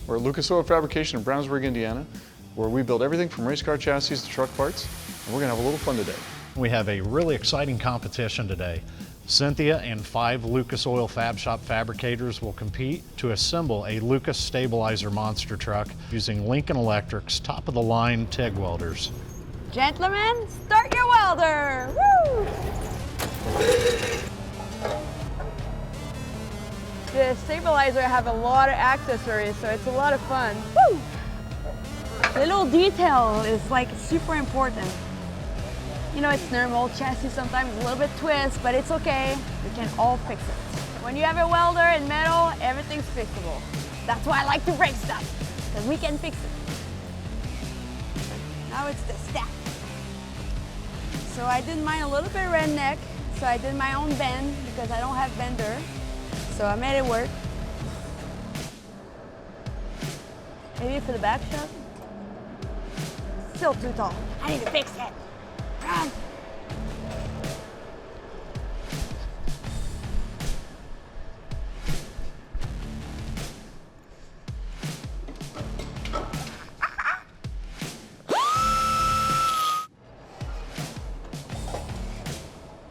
We're at Lucas Oil Fabrication in Brownsburg, Indiana, where we build everything from race car chassis to truck parts, and we're going to have a little fun today. We have a really exciting competition today. Cynthia and 5 Lucas Oil Fab Shop fabricators will compete to assemble a Lucas stabilizer monster truck using Lincoln Electric's top-of-the-line TIG welders. Gentlemen, start your welder! Woo! The stabilizer have a lot of accessories, so it's a lot of fun. Woo! The little detail is like super important. You know, it's normal chassis, sometimes a little bit twist, but it's okay. We can all fix it. When you have a welder and metal, everything's fixable. That's why I like to break stuff, because we can fix it. Now it's the stack. So I did mine a little bit redneck, so I did my own bend because I don't have bender. So I made it work. Maybe for the back shot. Still too tall. I need to fix it. Run.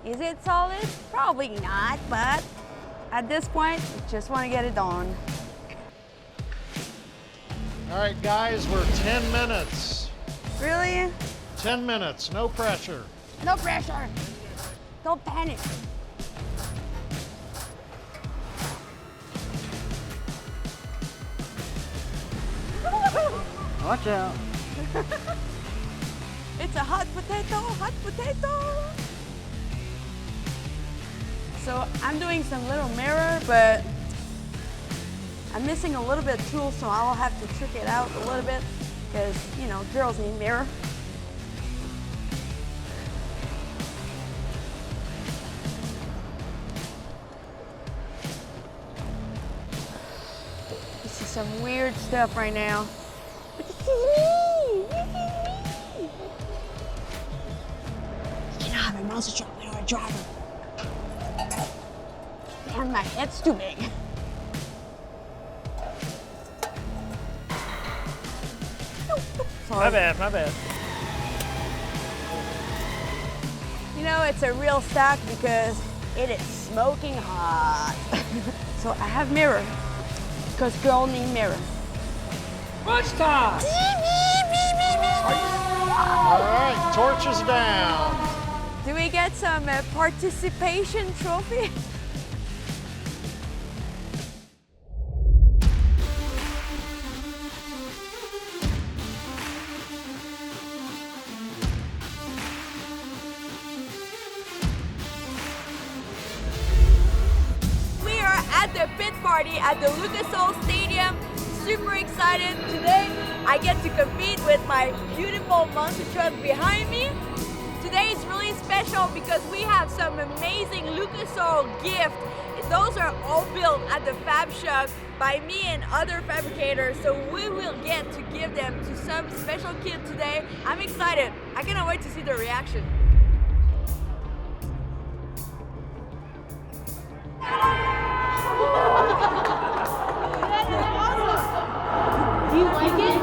Is it solid? Probably not, but at this point, I just want to get it done. All right, guys, we're 10 minutes. Really? 10 minutes, no pressure. No pressure. Don't panic. Watch out. It's a hot potato, hot potato. So I'm doing some little mirror, but I'm missing a little bit of tool, so I'll have to trick it out a little bit because, you know, girls need mirror. This is some weird stuff right now. But this is me! This is me! You cannot have a monster truck without a driver. Damn, my head's too big. My bad, my bad. You know, it's a real stack because it is smoking hot. So I have mirror, because girls need mirror. Lunch time! All right, torches down. Do we get some participation trophy? At the pit party at the Lucas Oil Stadium. Super excited. Today I get to compete with my beautiful monster truck behind me. Today is really special because we have some amazing Lucas Oil gifts. Those are all built at the Fab Shop by me and other fabricators, so we will get to give them to some special kid today. I'm excited. I cannot wait to see their reaction. Do you like it?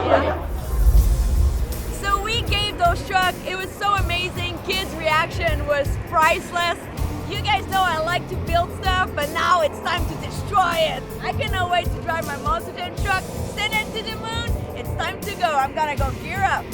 Yeah. So we gave those trucks. It was so amazing. Kids' reaction was priceless. You guys know I like to build stuff, but now it's time to destroy it. I cannot wait to drive my monster truck, send it to the moon. It's time to go. I'm gonna go gear up.